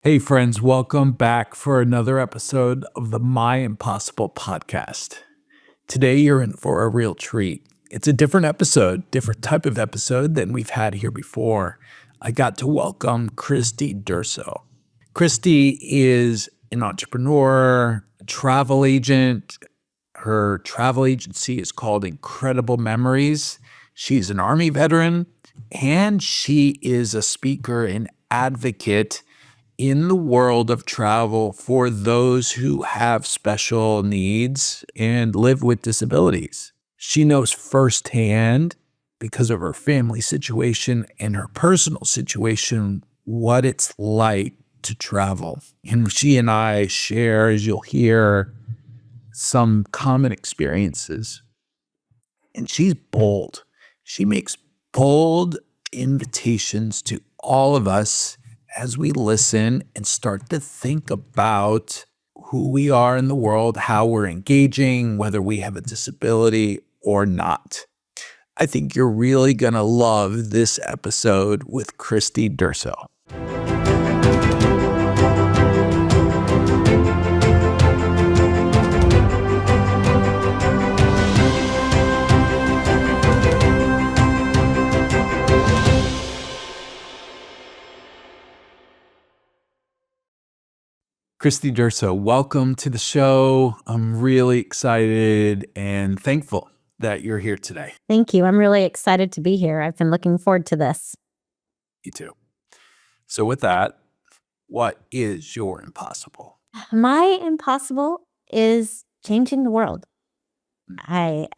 Hey, friends, welcome back for another episode of the My Impossible podcast. Today, you're in for a real treat. It's a different episode, different type of episode than we've had here before. I got to welcome Kristy Durso. Kristy is an entrepreneur, a travel agent. Her travel agency is called Incredible Memories. She's an Army veteran, and she is a speaker and advocate in the world of travel for those who have special needs and live with disabilities. She knows firsthand, because of her family situation and her personal situation, what it's like to travel. And she and I share, as you'll hear, some common experiences. And she's bold. She makes bold invitations to all of us as we listen and start to think about who we are in the world, how we're engaging, whether we have a disability or not. I think you're really going to love this episode with Kristy Durso. Kristy Durso, welcome to the show. I'm really excited and thankful that you're here today. Thank you. I'm really excited to be here. I've been looking forward to this. You too. So with that, what is your impossible? My impossible is changing the world. I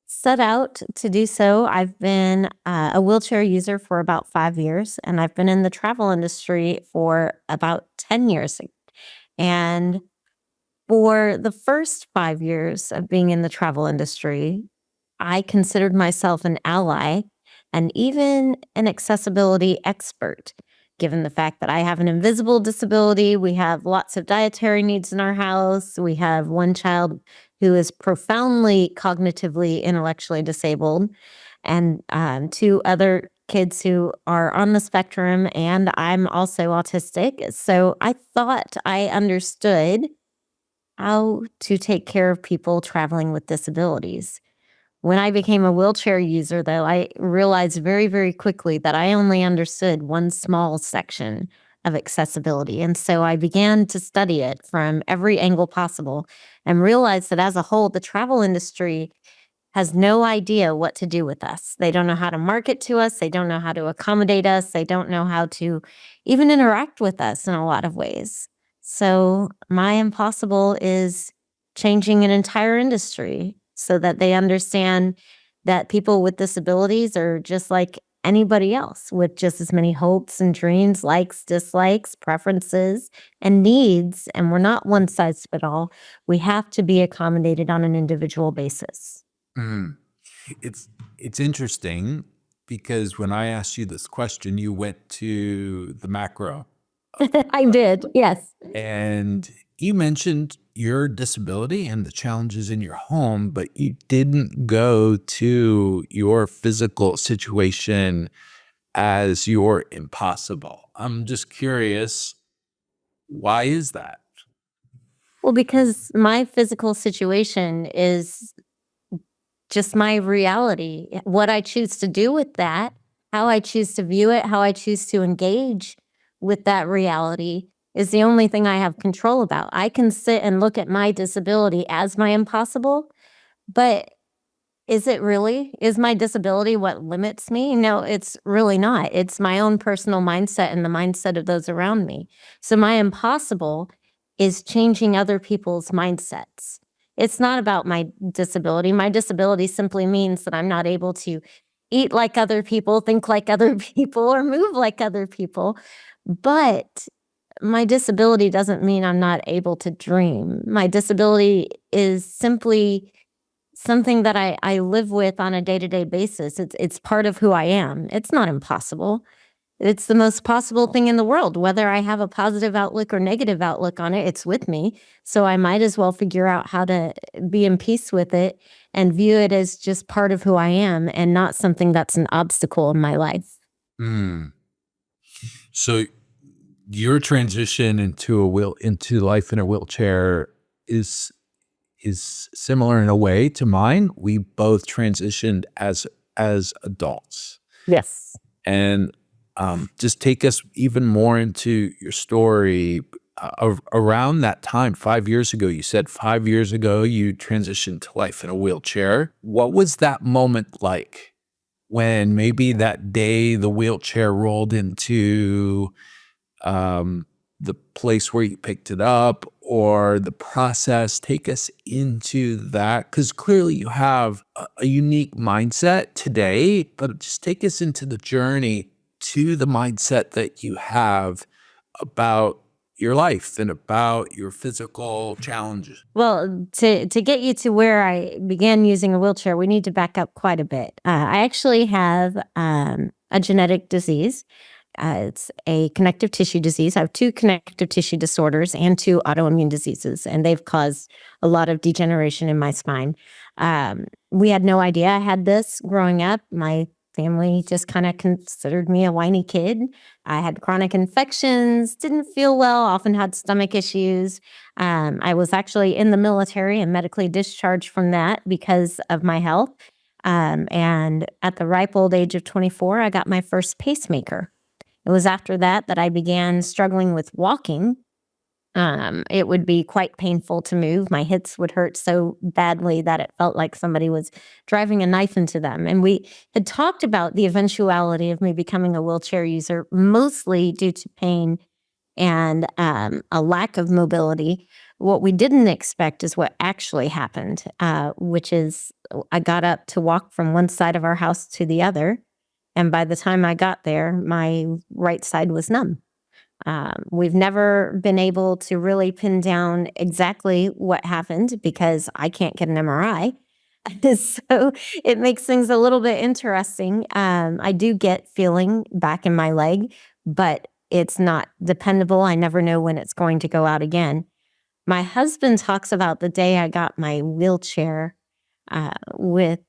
set out to do so. I've been a wheelchair user for about 5 years, and I've been in the travel industry for about 10 years. And for the first 5 years of being in the travel industry, I considered myself an ally and even an accessibility expert, given the fact that I have an invisible disability. We have lots of dietary needs in our house. We have one child who is profoundly cognitively, intellectually disabled, and two other kids who are on the spectrum, and I'm also autistic. So I thought I understood how to take care of people traveling with disabilities. When I became a wheelchair user, though, I realized very, very quickly that I only understood one small section of accessibility. And so I began to study it from every angle possible and realized that as a whole, the travel industry has no idea what to do with us. They don't know how to market to us. They don't know how to accommodate us. They don't know how to even interact with us in a lot of ways. So my impossible is changing an entire industry so that they understand that people with disabilities are just like anybody else with just as many hopes and dreams, likes, dislikes, preferences, and needs. And we're not one size fit all. We have to be accommodated on an individual basis. Mm. It's interesting because when I asked you this question, you went to the macro. I did, yes. And you mentioned your disability and the challenges in your home, but you didn't go to your physical situation as your impossible. I'm just curious, why is that? Well, because my physical situation is just my reality. What I choose to do with that, how I choose to view it, how I choose to engage with that reality is the only thing I have control about. I can sit and look at my disability as my impossible, but is it really? Is my disability what limits me? No, it's really not. It's my own personal mindset and the mindset of those around me. So my impossible is changing other people's mindsets. It's not about my disability. My disability simply means that I'm not able to eat like other people, think like other people, or move like other people. But my disability doesn't mean I'm not able to dream. My disability is simply something that I live with on a day-to-day basis. It's part of who I am. It's not impossible. It's the most possible thing in the world. Whether I have a positive outlook or negative outlook on it, it's with me. So I might as well figure out how to be in peace with it and view it as just part of who I am and not something that's an obstacle in my life. Mm. So your transition into life in a wheelchair is similar in a way to mine. We both transitioned as adults. Yes. And just take us even more into your story. Around that time, 5 years ago, you said 5 years ago you transitioned to life in a wheelchair. What was that moment like when maybe that day the wheelchair rolled into the place where you picked it up, or the process? Take us into that, because clearly you have a unique mindset today, but just take us into the journey to the mindset that you have about your life and about your physical challenges. Well, to get you to where I began using a wheelchair, we need to back up quite a bit. I actually have a genetic disease. It's a connective tissue disease. I have 2 connective tissue disorders and 2 autoimmune diseases, and they've caused a lot of degeneration in my spine. We had no idea I had this growing up. My family just kind of considered me a whiny kid. I had chronic infections, didn't feel well, often had stomach issues. I was actually in the military and medically discharged from that because of my health. And at the ripe old age of 24, I got my first pacemaker. It was after that that I began struggling with walking. It would be quite painful to move. My hips would hurt so badly that it felt like somebody was driving a knife into them. And we had talked about the eventuality of me becoming a wheelchair user, mostly due to pain and a lack of mobility. What we didn't expect is what actually happened, which is I got up to walk from one side of our house to the other. And by the time I got there, my right side was numb. We've never been able to really pin down exactly what happened because I can't get an MRI. So it makes things a little bit interesting. I do get feeling back in my leg, but it's not dependable. I never know when it's going to go out again. My husband talks about the day I got my wheelchair with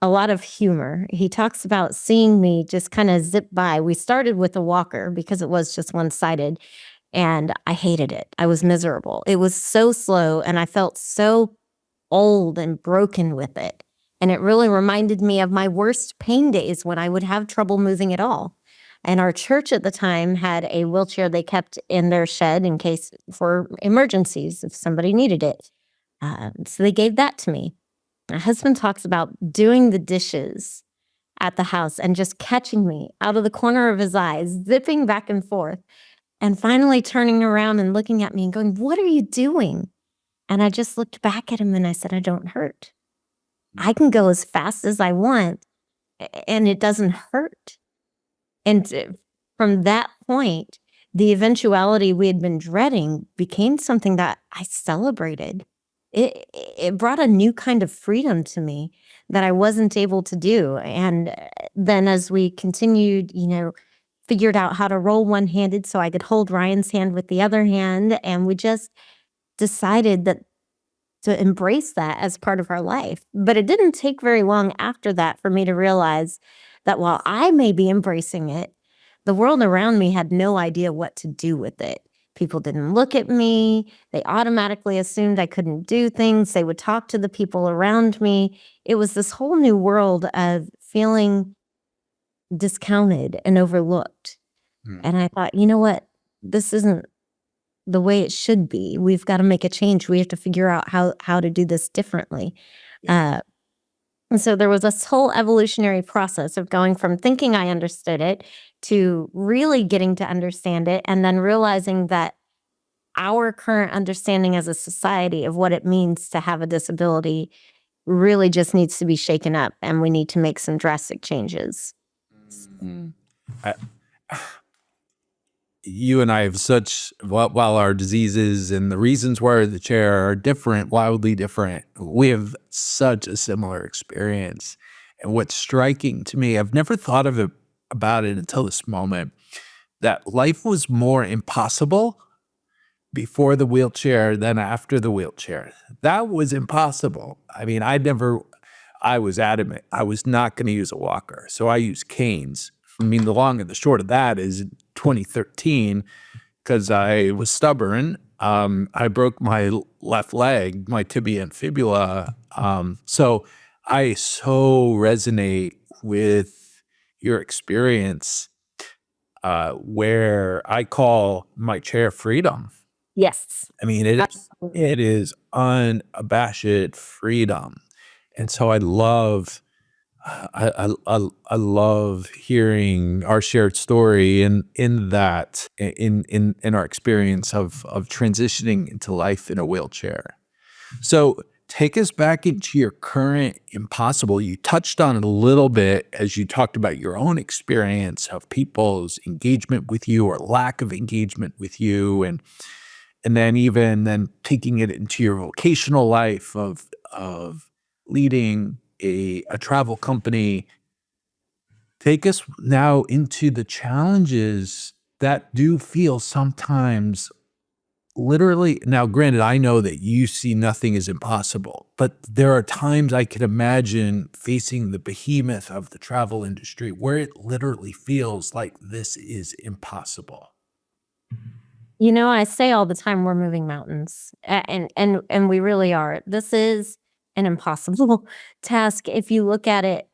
a lot of humor. He talks about seeing me just kind of zip by. We started with a walker because it was just one-sided, and I hated it. I was miserable. It was so slow, and I felt so old and broken with it. And it really reminded me of my worst pain days when I would have trouble moving at all. And our church at the time had a wheelchair they kept in their shed in case for emergencies if somebody needed it. So they gave that to me. My husband talks about doing the dishes at the house and just catching me out of the corner of his eyes, zipping back and forth, and finally turning around and looking at me and going, "What are you doing?" And I just looked back at him and I said, "I don't hurt. I can go as fast as I want and it doesn't hurt." And from that point, the eventuality we had been dreading became something that I celebrated. It brought a new kind of freedom to me that I wasn't able to do. And then as we continued, figured out how to roll one-handed so I could hold Ryan's hand with the other hand, and we just decided that to embrace that as part of our life. But it didn't take very long after that for me to realize that while I may be embracing it, the world around me had no idea what to do with it. People didn't look at me. They automatically assumed I couldn't do things. They would talk to the people around me. It was this whole new world of feeling discounted and overlooked. And I thought, you know what? This isn't the way it should be. We've got to make a change. We have to figure out how to do this differently. And so there was this whole evolutionary process of going from thinking I understood it to really getting to understand it, and then realizing that our current understanding as a society of what it means to have a disability really just needs to be shaken up, and we need to make some drastic changes. I, you and I have while our diseases and the reasons why the chair are different, wildly different, we have such a similar experience. And what's striking to me, I've never thought about it until this moment, that life was more impossible before the wheelchair than after the wheelchair. That was impossible. I mean, I was adamant I was not going to use a walker. So I used canes. I mean, the long and the short of that is in 2013, because I was stubborn. I broke my left leg, my tibia and fibula. So I so resonate with your experience, where I call my chair freedom. Yes. I mean, Absolutely. it is unabashed freedom. And so I love hearing our shared story in that in our experience of transitioning into life in a wheelchair. So take us back into your current impossible. You touched on it a little bit as you talked about your own experience of people's engagement with you or lack of engagement with you, and then even then taking it into your vocational life of leading a travel company. Take us now into the challenges that do feel sometimes literally. Now, granted, I know that you see nothing as impossible, but there are times I can imagine facing the behemoth of the travel industry where it literally feels like this is impossible. You know, I say all the time we're moving mountains, and we really are. This is an impossible task if you look at it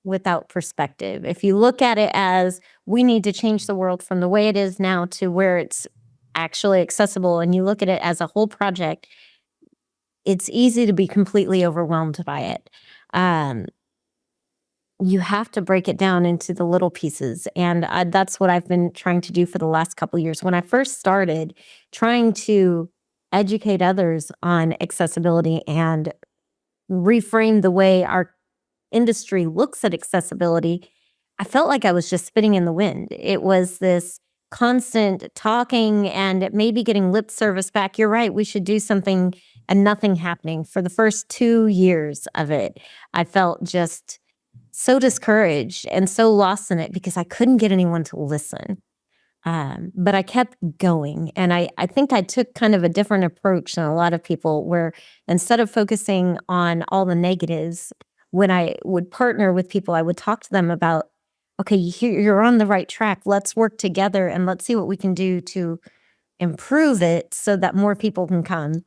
without perspective. If you look at it as we need to change the world from the way it is now to where it's actually accessible, and you look at it as a whole project, it's easy to be completely overwhelmed by it. Um, you have to break it down into the little pieces, and that's what I've been trying to do for the last couple years. When I first started trying to educate others on accessibility and reframe the way our industry looks at accessibility, I felt like I was just spitting in the wind. It was this constant talking and maybe getting lip service back. You're right, we should do something, and nothing happening. For the first 2 years of it, I felt just so discouraged and so lost in it because I couldn't get anyone to listen. But I kept going, and I think I took kind of a different approach than a lot of people, where instead of focusing on all the negatives, when I would partner with people, I would talk to them about, okay, you're on the right track. Let's work together and let's see what we can do to improve it so that more people can come,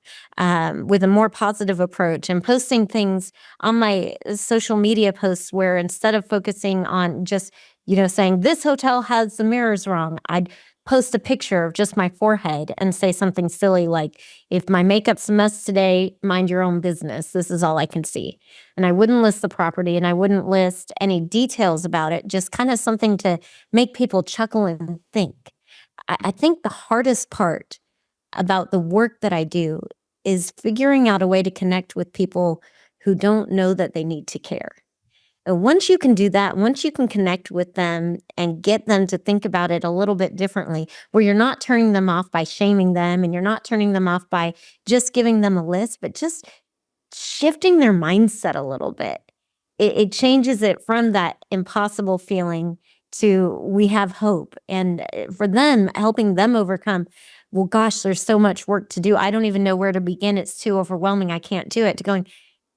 with a more positive approach, and posting things on my social media posts where instead of focusing on just, saying this hotel has the mirrors wrong, I'd post a picture of just my forehead and say something silly like, if my makeup's a mess today, mind your own business. This is all I can see. And I wouldn't list the property and I wouldn't list any details about it, just kind of something to make people chuckle and think. I think the hardest part about the work that I do is figuring out a way to connect with people who don't know that they need to care. And once you can do that, once you can connect with them and get them to think about it a little bit differently, where you're not turning them off by shaming them and you're not turning them off by just giving them a list, but just shifting their mindset a little bit. It changes it from that impossible feeling to we have hope. And for them, helping them overcome, well, gosh, there's so much work to do. I don't even know where to begin. It's too overwhelming. I can't do it. To going,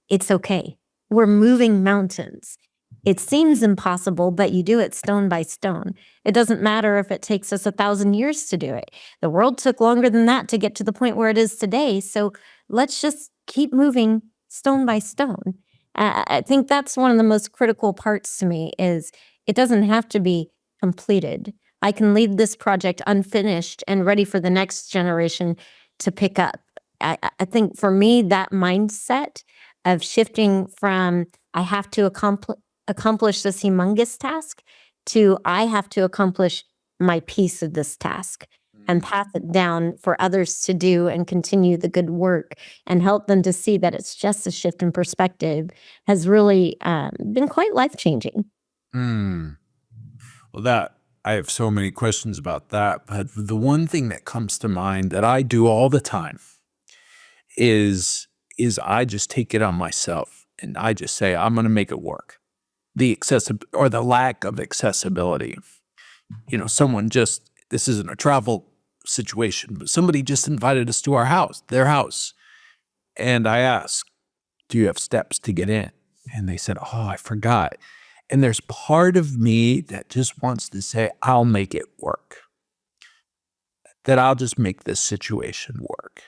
it's okay. We're moving mountains. It seems impossible, but you do it stone by stone. It doesn't matter if it takes us 1,000 years to do it. The world took longer than that to get to the point where it is today. So let's just keep moving stone by stone. I think that's one of the most critical parts to me is it doesn't have to be completed. I can leave this project unfinished and ready for the next generation to pick up. I think for me, that mindset of shifting from I have to accomplish this humongous task to I have to accomplish my piece of this task and pass it down for others to do and continue the good work and help them to see that it's just a shift in perspective has really been quite life changing. Mm. Well, that I have so many questions about that, but the one thing that comes to mind that I do all the time is I just take it on myself and I just say I'm going to make it work. The or the lack of accessibility. Someone just, this isn't a travel situation, but somebody just invited us to their house, and I asked, "Do you have steps to get in?" And they said, "Oh, I forgot." And there's part of me that just wants to say, I'll make it work. that I'll just make this situation work.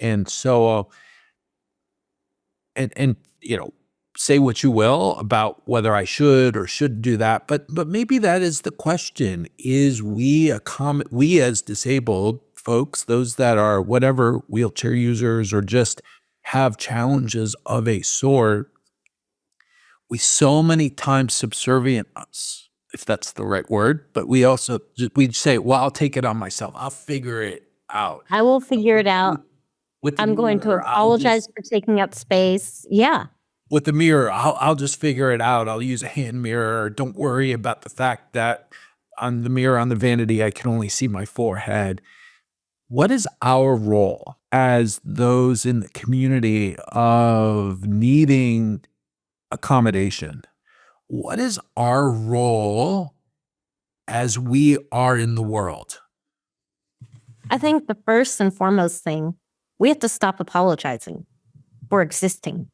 And so, and say what you will about whether I should or shouldn't do that, but maybe that is the question: is we as disabled folks, those that are whatever wheelchair users or just have challenges of a sort, we so many times subservient us, if that's the right word, but we also we say, well, I'll take it on myself. I'll figure it out. I will figure it out. With the I'm going to mirror, I'll apologize just for taking up space. Yeah. with the mirror, I'll just figure it out. I'll use a hand mirror. Don't worry about the fact that on the mirror on the vanity, I can only see my forehead. What is our role as those in the community of needing accommodation? What is our role as we are in the world? I think the first and foremost thing, we have to stop apologizing for existing.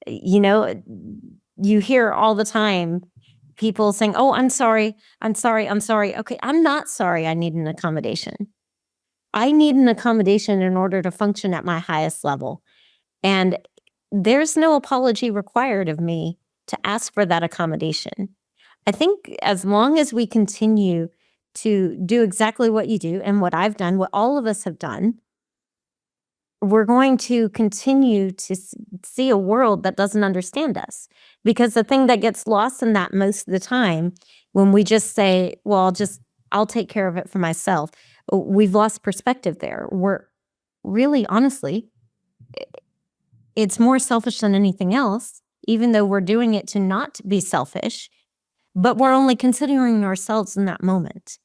You know, you hear all the time people saying, "Oh, I'm sorry. I'm sorry. I'm sorry." Okay, I'm not sorry. I need an accommodation. I need an accommodation in order to function at my highest level. And there's no apology required of me to ask for that accommodation. I think as long as we continue to do exactly what you do and what I've done, what all of us have done, we're going to continue to see a world that doesn't understand us. Because the thing that gets lost in that most of the time, when we just say, well, I'll take care of it for myself, we've lost perspective there. We're really, honestly, it's more selfish than anything else, even though we're doing it to not be selfish, but we're only considering ourselves in that moment.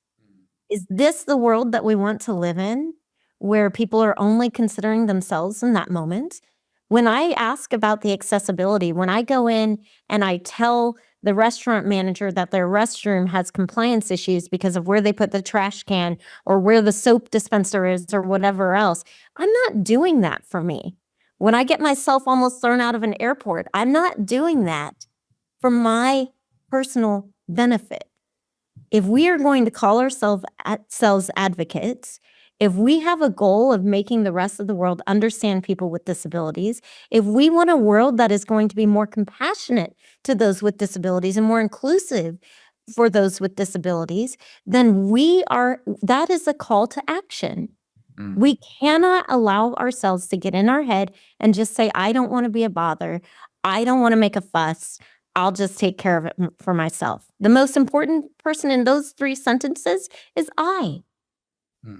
Is this the world that we want to live in, where people are only considering themselves in that moment? When I ask about the accessibility, when I go in and I tell the restaurant manager that their restroom has compliance issues because of where they put the trash can or where the soap dispenser is or whatever else, I'm not doing that for me. When I get myself almost thrown out of an airport, I'm not doing that for my personal benefit. If we are going to call ourselves advocates, if we have a goal of making the rest of the world understand people with disabilities, if we want a world that is going to be more compassionate to those with disabilities and more inclusive for those with disabilities, then that is a call to action. We cannot allow ourselves to get in our head and just say, I don't want to be a bother. I don't want to make a fuss. I'll just take care of it for myself. The most important person in those 3 sentences is I.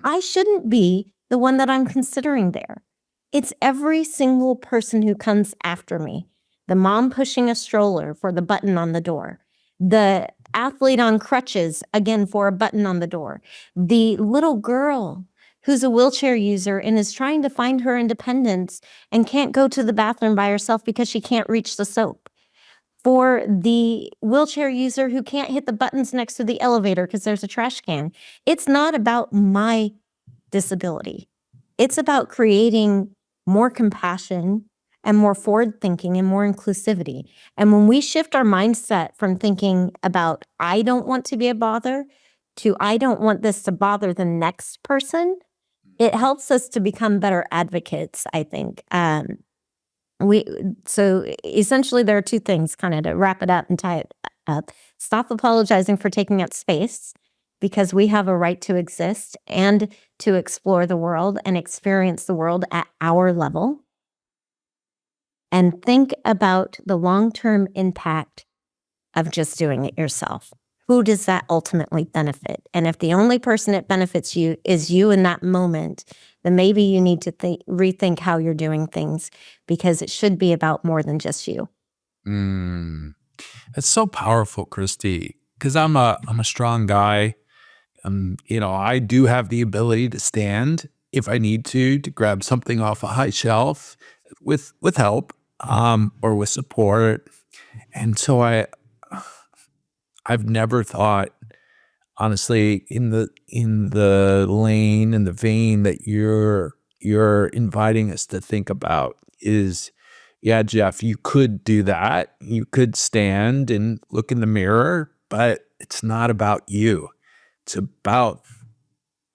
I shouldn't be the one that I'm considering there. It's every single person who comes after me. The mom pushing a stroller for the button on the door. The athlete on crutches, again, for a button on the door. The little girl who's a wheelchair user and is trying to find her independence and can't go to the bathroom by herself because she can't reach the soap. For the wheelchair user who can't hit the buttons next to the elevator because there's a trash can. It's not about my disability. It's about creating more compassion and more forward thinking and more inclusivity. And when we shift our mindset from thinking about, I don't want to be a bother, to I don't want this to bother the next person, it helps us to become better advocates, I think. So essentially there are 2 things kind of to wrap it up and tie it up. Stop apologizing for taking up space because we have a right to exist and to explore the world and experience the world at our level. And think about the long-term impact of just doing it yourself. Who does that ultimately benefit? And if the only person it benefits you is you in that moment, then maybe you need to rethink how you're doing things because it should be about more than just you. It's so powerful, Kristy, because I'm a strong guy. I do have the ability to stand if I need to grab something off a high shelf with help or with support. And so I've never thought, honestly, in the lane, in the vein that you're inviting us to think about is, yeah, Jeff, you could do that. You could stand and look in the mirror, but it's not about you. It's about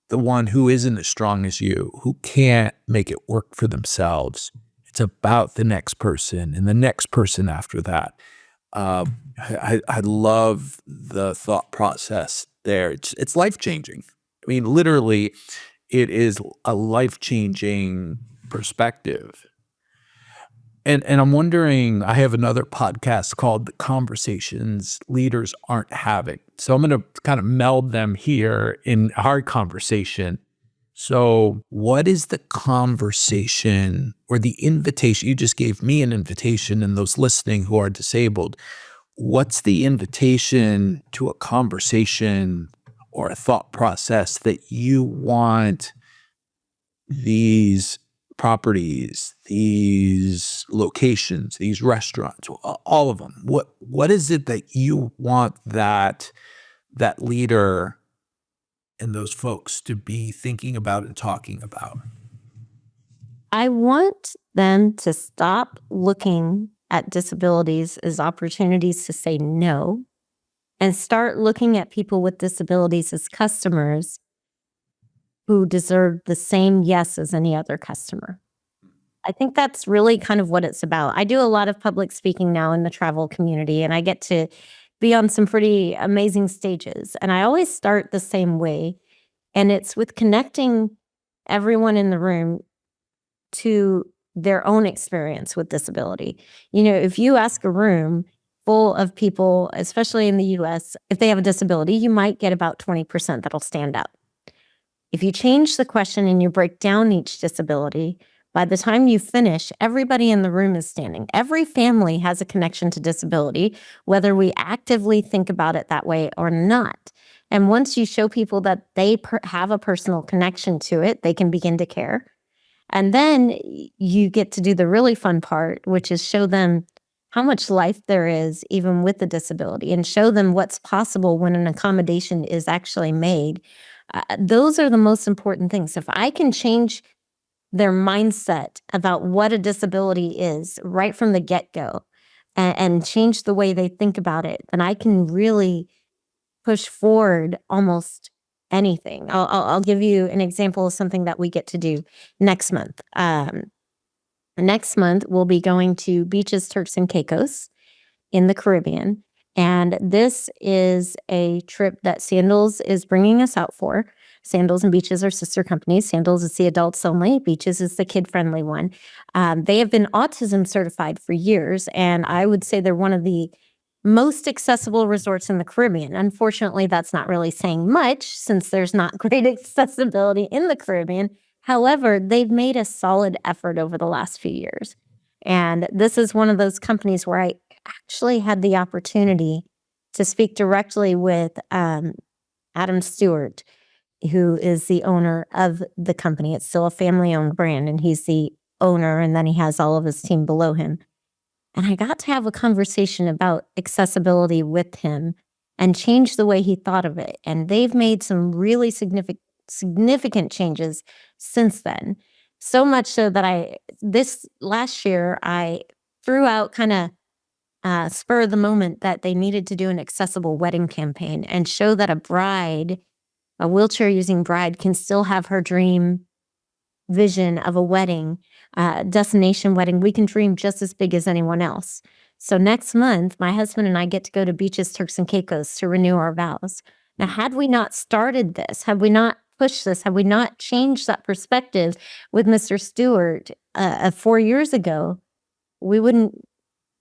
the one who isn't as strong as you, who can't make it work for themselves. It's about the next person and the next person after that. I love the thought process there. It's life changing. I mean, literally, it is a life changing perspective. And I'm wondering, I have another podcast called The Conversations Leaders Aren't Having. So I'm going to kind of meld them here in our conversation. So, what is the conversation or the invitation? You just gave me an invitation and those listening who are disabled. What's the invitation to a conversation or a thought process that you want these properties, these locations, these restaurants, all of them? What is it that you want that leader and those folks to be thinking about and talking about? I want them to stop looking at disabilities as opportunities to say no and start looking at people with disabilities as customers who deserve the same yes as any other customer. I think that's really kind of what it's about. I do a lot of public speaking now in the travel community, and I get to be on some pretty amazing stages. And I always start the same way, and it's with connecting everyone in the room to their own experience with disability. You know, if you ask a room full of people, especially in the US, if they have a disability, you might get about 20% that'll stand up. If you change the question and you break down each disability, by the time you finish, everybody in the room is standing. Every family has a connection to disability, whether we actively think about it that way or not. And once you show people that they have a personal connection to it, they can begin to care. And then you get to do the really fun part, which is show them how much life there is even with the disability and show them what's possible when an accommodation is actually made. Those are the most important things. If I can change their mindset about what a disability is right from the get-go and change the way they think about it, then I can really push forward almost anything. I'll give you an example of something that we get to do next month. Next month, we'll be going to Beaches, Turks and Caicos in the Caribbean. And this is a trip that Sandals is bringing us out for. Sandals and Beaches are sister companies. Sandals is the adults only. Beaches is the kid-friendly one. They have been autism certified for years, and I would say they're one of the most accessible resorts in the Caribbean. Unfortunately, that's not really saying much since there's not great accessibility in the Caribbean. However, they've made a solid effort over the last few years. And this is one of those companies where I actually had the opportunity to speak directly with Adam Stewart, who is the owner of the company. It's still a family-owned brand, and he's the owner, and then he has all of his team below him. And I got to have a conversation about accessibility with him and change the way he thought of it. And they've made some really significant changes since then. So much so that this last year, I threw out kind of spur of the moment that they needed to do an accessible wedding campaign and show that a wheelchair using bride can still have her dream vision of a wedding, destination wedding. We can dream just as big as anyone else. So next month, my husband and I get to go to Beaches, Turks and Caicos to renew our vows. Now, had we not started this, had we not pushed this, had we not changed that perspective with Mr. Stewart 4 years ago, we wouldn't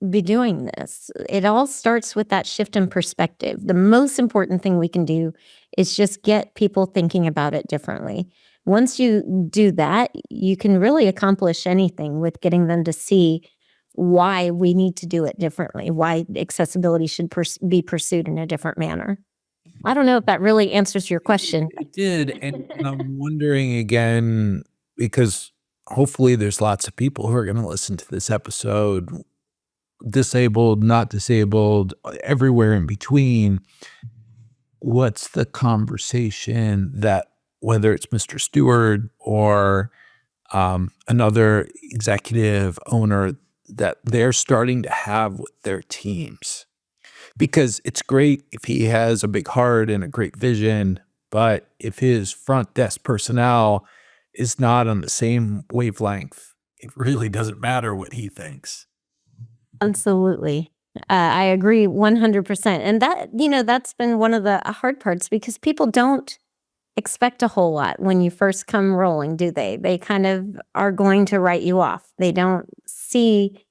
be doing this. It all starts with that shift in perspective. The most important thing we can do is just get people thinking about it differently. Once you do that, you can really accomplish anything with getting them to see why we need to do it differently, why accessibility should be pursued in a different manner. I don't know if that really answers your question. It did. And I'm wondering again, because hopefully there's lots of people who are going to listen to this episode, disabled, not disabled, everywhere in between. What's the conversation that, whether it's Mr. Stewart or another executive owner, that they're starting to have with their teams? Because it's great if he has a big heart and a great vision, But if his front desk personnel is not on the same wavelength, it really doesn't matter what he thinks. Absolutely. I agree 100%. And that, that's been one of the hard parts because people don't expect a whole lot when you first come rolling, do they? They kind of are going to write you off. They don't see,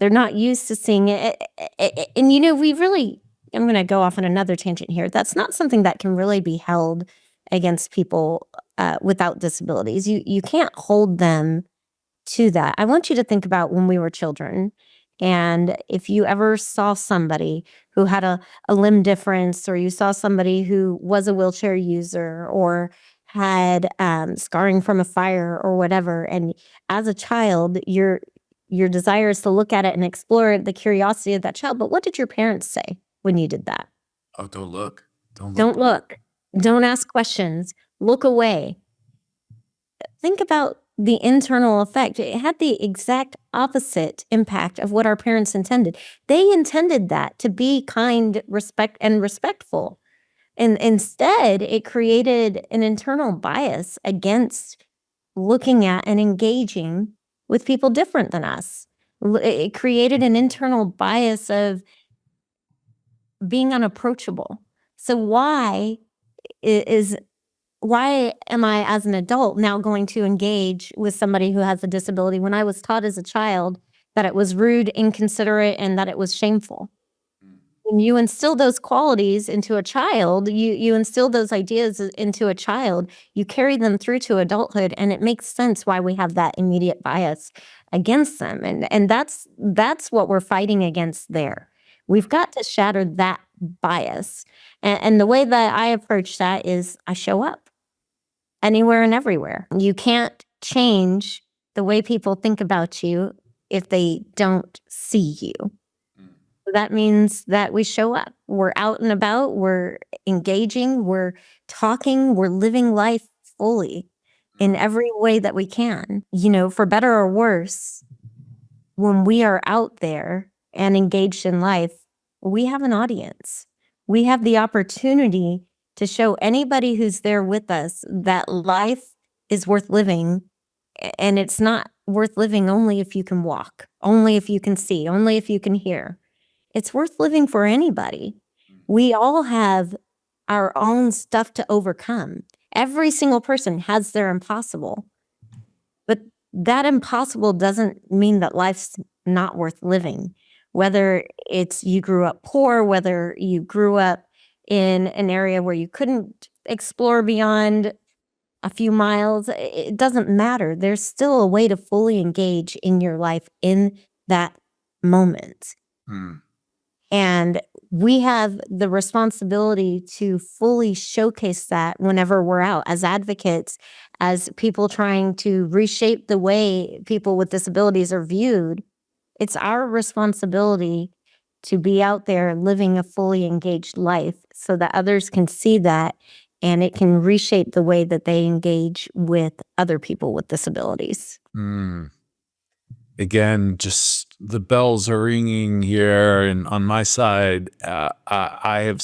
they're not used to seeing it. And, I'm going to go off on another tangent here. That's not something that can really be held against people without disabilities. You can't hold them to that. I want you to think about when we were children. And if you ever saw somebody who had a limb difference, or you saw somebody who was a wheelchair user or had scarring from a fire or whatever, and as a child, your desire is to look at it and explore the curiosity of that child. But what did your parents say when you did that? Oh, don't look. Don't look. Don't ask questions. Look away. Think about the internal effect. It had the exact opposite impact of what our parents intended. They intended that to be kind, respectful. And instead, it created an internal bias against looking at and engaging with people different than us. It created an internal bias of being unapproachable. So is why am I, as an adult, now going to engage with somebody who has a disability when I was taught as a child that it was rude, inconsiderate, and that it was shameful? When you instill those qualities into a child, you instill those ideas into a child, you carry them through to adulthood, and it makes sense why we have that immediate bias against them. And that's what we're fighting against there. We've got to shatter that bias. And the way that I approach that is I show up anywhere and everywhere. You can't change the way people think about you if they don't see you. That means that we show up. We're out and about, we're engaging, we're talking, we're living life fully in every way that we can. For better or worse, when we are out there and engaged in life, we have an audience. We have the opportunity to show anybody who's there with us that life is worth living, and it's not worth living only if you can walk, only if you can see, only if you can hear. It's worth living for anybody. We all have our own stuff to overcome. Every single person has their impossible. But that impossible doesn't mean that life's not worth living. Whether it's you grew up poor, whether you grew up in an area where you couldn't explore beyond a few miles, it doesn't matter. There's still a way to fully engage in your life in that moment. And we have the responsibility to fully showcase that whenever we're out as advocates, as people trying to reshape the way people with disabilities are viewed. It's our responsibility to be out there living a fully engaged life so that others can see that, and it can reshape the way that they engage with other people with disabilities. Again, just the bells are ringing here, and on my side, I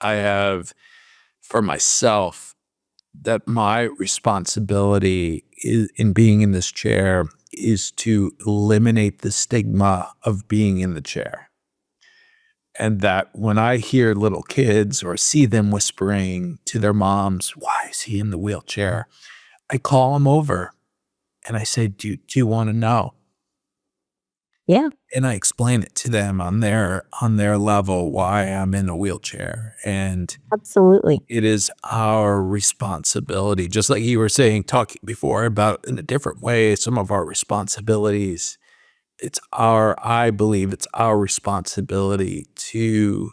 have for myself that my responsibility in being in this chair is to eliminate the stigma of being in the chair. And that when I hear little kids or see them whispering to their moms, "Why is he in the wheelchair?" I call them over and I say, do you want to know? Yeah, And I explain it to them on their level why I'm in a wheelchair. And absolutely. it is our responsibility, just like you were saying, talking before about in a different way, some of our responsibilities. I believe it's our responsibility to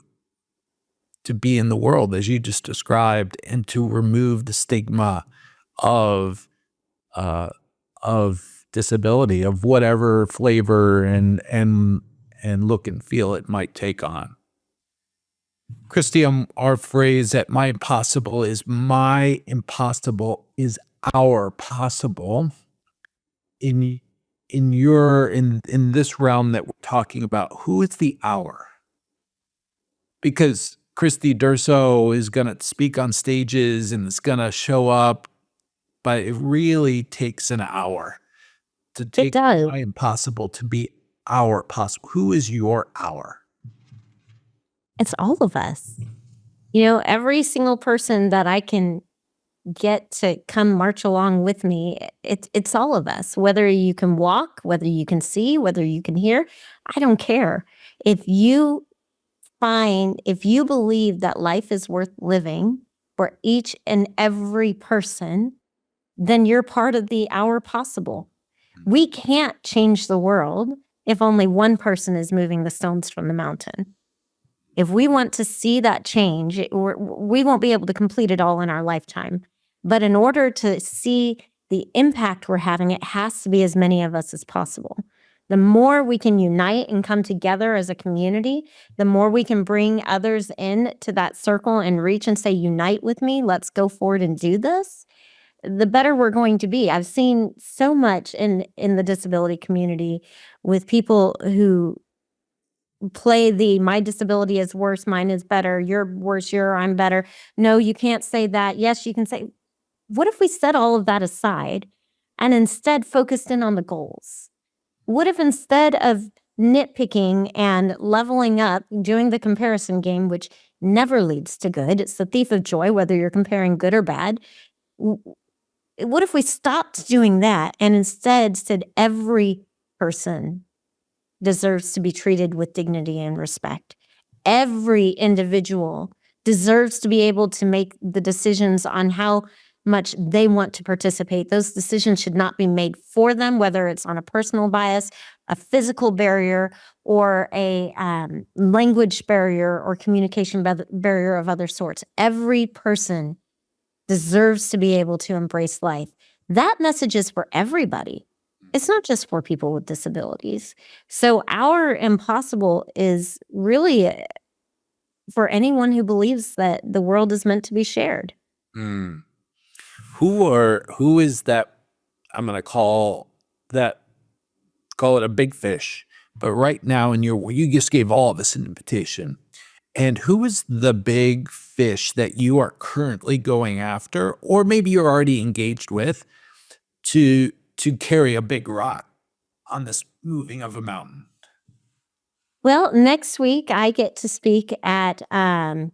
be in the world as you just described, and to remove the stigma of uh, disability, of whatever flavor and look and feel it might take on. Kristy, our phrase at my impossible is our possible. In this realm that we're talking about, who is the our? Because Kristy Durso is going to speak on stages and it's going to show up, but it really takes an hour to It take does. my impossible to be our possible. Who is your our? It's all of us. Every single person that I can get to come march along with me, it's all of us. Whether you can walk, whether you can see, whether you can hear, I don't care. If you believe that life is worth living for each and every person, then you're part of the hour possible. We can't change the world if only one person is moving the stones from the mountain. If we want to see that change, we won't be able to complete it all in our lifetime. But in order to see the impact we're having, it has to be as many of us as possible. The more we can unite and come together as a community, the more we can bring others in to that circle and reach and say, unite with me, let's go forward and do this, the better we're going to be. I've seen so much in the disability community with people who play the my disability is worse, mine is better, you're worse, I'm better. No, you can't say that. Yes, you can say, what if we set all of that aside and instead focused in on the goals? What if instead of nitpicking and leveling up, doing the comparison game, which never leads to good, it's the thief of joy, whether you're comparing good or bad. What if we stopped doing that and instead said every person deserves to be treated with dignity and respect? Every individual deserves to be able to make the decisions on how much they want to participate. Those decisions should not be made for them, whether it's on a personal bias, a physical barrier, or a language barrier or communication barrier of other sorts. Every person deserves to be able to embrace life. That message is for everybody. It's not just for people with disabilities. So our impossible is really for anyone who believes that the world is meant to be shared. Mm. Who is that? I'm going to call it a big fish. But right now you just gave all of us an invitation. And who is the big fish that you are currently going after, or maybe you're already engaged with, to carry a big rock on this moving of a mountain? Well, next week I get to speak at Trav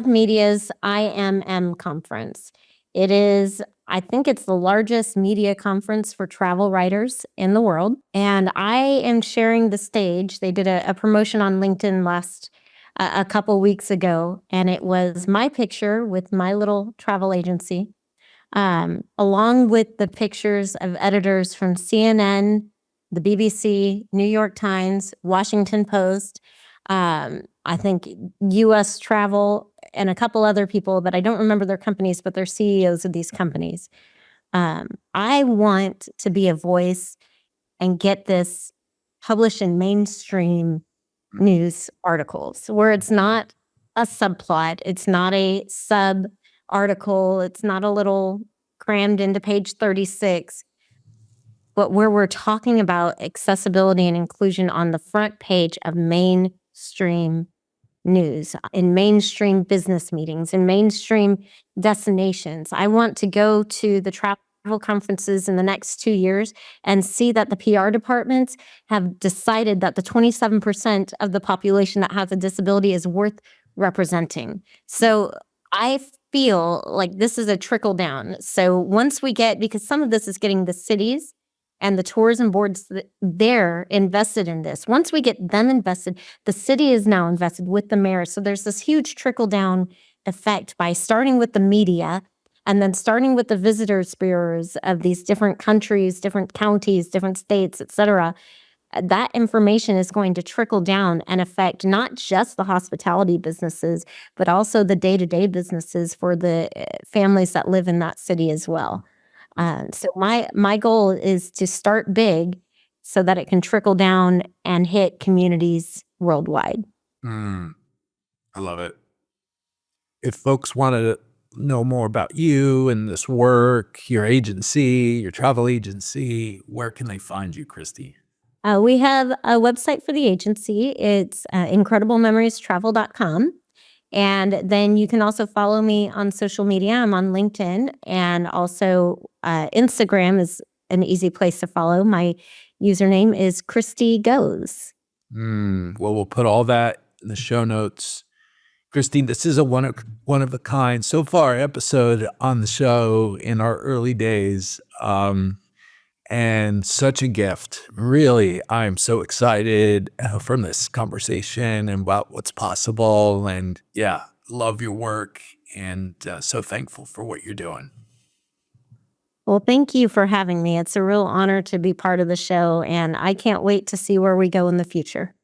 Media's IMM conference. It is, I think it's the largest media conference for travel writers in the world. And I am sharing the stage. They did a promotion on LinkedIn a couple weeks ago, and it was my picture with my little travel agency, along with the pictures of editors from CNN, the BBC, New York Times, Washington Post, I think US Travel, and a couple other people, but I don't remember their companies, but they're CEOs of these companies. I want to be a voice and get this published in mainstream news articles where it's not a subplot, it's not a sub article, it's not a little crammed into page 36, but where we're talking about accessibility and inclusion on the front page of mainstream news, in mainstream business meetings, in mainstream destinations. I want to go to the travel conferences in the next 2 years and see that the PR departments have decided that the 27% of the population that has a disability is worth representing. So I feel like this is a trickle down. So once we get, because some of this is getting the cities and the tourism boards, they're invested in this. Once we get them invested, the city is now invested with the mayor. So there's this huge trickle down effect by starting with the media and then starting with the visitors bureaus of these different countries, different counties, different states, et cetera. That information is going to trickle down and affect not just the hospitality businesses, but also the day-to-day businesses for the families that live in that city as well. So my goal is to start big so that it can trickle down and hit communities worldwide. I love it. If folks want to know more about you and this work, your agency, your travel agency, where can they find you, Kristy? We have a website for the agency. It's incrediblememoriestravel.com. And then you can also follow me on social media. I'm on LinkedIn, and also Instagram is an easy place to follow. My username is Kristy Goes. Well, we'll put all that in the show notes. Christine, this is a one of a kind so far episode on the show in our early days. And such a gift. Really, I'm so excited from this conversation and about what's possible. And yeah, love your work and so thankful for what you're doing. Well, thank you for having me. It's a real honor to be part of the show, and I can't wait to see where we go in the future.